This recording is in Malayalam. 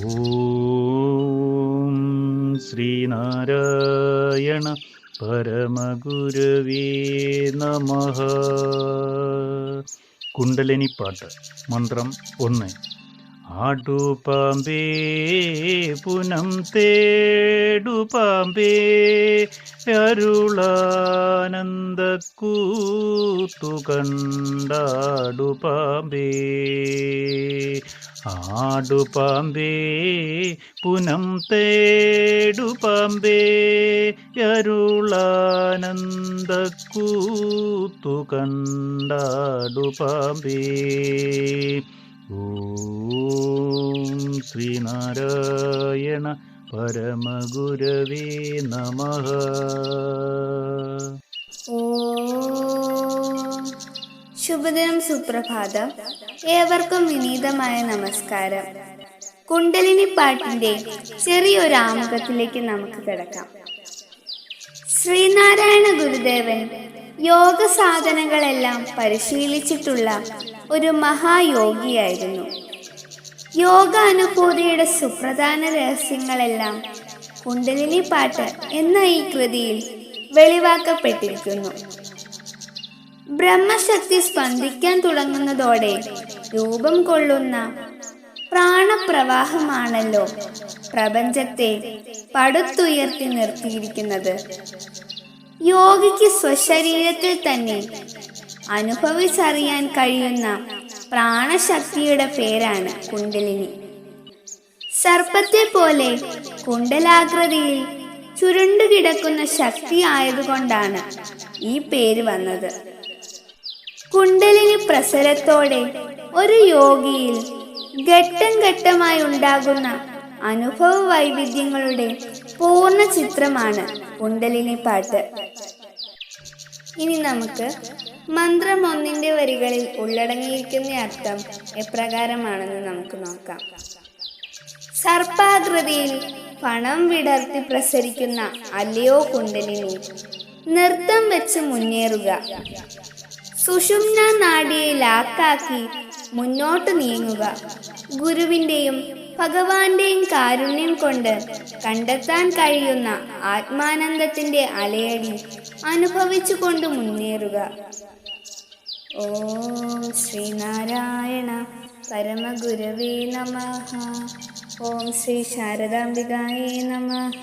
ഓം ശ്രീനാരായണ പരമഗുരവേ നമഃ. കുണ്ടലിനിപ്പാട്ട്. മന്ത്രം 1. ആടുപാമ്പേ പുനം തേടുപാമ്പേ അരുളാനന്ദക്കൂത്തു കണ്ടാടുപാമ്പേ. ആടുപാമ്പേ പുനം തേടുപാമ്പേ അരുളാനന്ദക്കൂത്തു കണ്ടാടുപാമ്പേ. ഓം ശ്രീനാരായണ പരമഗുരവേ നമഃ. ശുഭദിനം, സുപ്രഭാതം. ഏവർക്കും വിനീതമായ നമസ്കാരം. കുണ്ടലിനിപ്പാട്ടിന്റെ ചെറിയൊരു ആമുഖത്തിലേക്ക് നമുക്ക് കിടക്കാം. ശ്രീനാരായണ ഗുരുദേവൻ യോഗ സാധനങ്ങളെല്ലാം പരിശീലിച്ചിട്ടുള്ള ഒരു മഹായോഗിയായിരുന്നു. യോഗ അനുഭൂതിയുടെ സുപ്രധാന രഹസ്യങ്ങളെല്ലാം കുണ്ടലിനിപ്പാട്ട് എന്ന ഈ കൃതിയിൽ വെളിവാക്കപ്പെട്ടിരിക്കുന്നു. ബ്രഹ്മശക്തി സ്പന്ദിക്കാൻ തുടങ്ങുന്നതോടെ രൂപം കൊള്ളുന്ന പ്രാണപ്രവാഹമാണല്ലോ പ്രപഞ്ചത്തെ പടുത്തുയർത്തി നിർത്തിയിരിക്കുന്നത്. യോഗിക്ക് സ്വശരീരത്തിൽ തന്നെ അനുഭവിച്ചറിയാൻ കഴിയുന്ന പ്രാണശക്തിയുടെ പേരാണ് കുണ്ടലിനി. സർപ്പത്തെ പോലെ കുണ്ടലാകൃതിയിൽ ചുരുണ്ടുകിടക്കുന്ന ശക്തി ആയതുകൊണ്ടാണ് ഈ പേര് വന്നത്. കുണ്ടലിനി പ്രസരത്തോടെ ഒരു യോഗിയിൽ ഘട്ടം ഘട്ടമായി ഉണ്ടാകുന്ന അനുഭവ വൈവിധ്യങ്ങളുടെ പൂർണ്ണ ചിത്രമാണ് കുണ്ടലിനിപ്പാട്ട്. ഇനി നമുക്ക് മന്ത്രം 1 വരികളിൽ ഉള്ളടങ്ങിയിരിക്കുന്ന അർത്ഥം എപ്രകാരമാണെന്ന് നമുക്ക് നോക്കാം. സർപ്പാകൃതിയിൽ പണം വിടർത്തി പ്രസരിക്കുന്ന അല്ലയോ കുണ്ടലിനി, നൃത്തം വെച്ച് മുന്നേറുക. സുഷുമ്ന നാഡിയെ ലാക്കാക്കി മുന്നോട്ട് നീങ്ങുക. ഗുരുവിൻ്റെയും ഭഗവാന്റെയും കാരുണ്യം കൊണ്ട് കണ്ടെത്താൻ കഴിയുന്ന ആത്മാനന്ദത്തിന്റെ അലയടി അനുഭവിച്ചു കൊണ്ട് മുന്നേറുക. ഓം ശ്രീനാരായണ പരമഗുരവേ നമഃ. ഓം ശ്രീ ശാരദാംബികായേ നമഃ.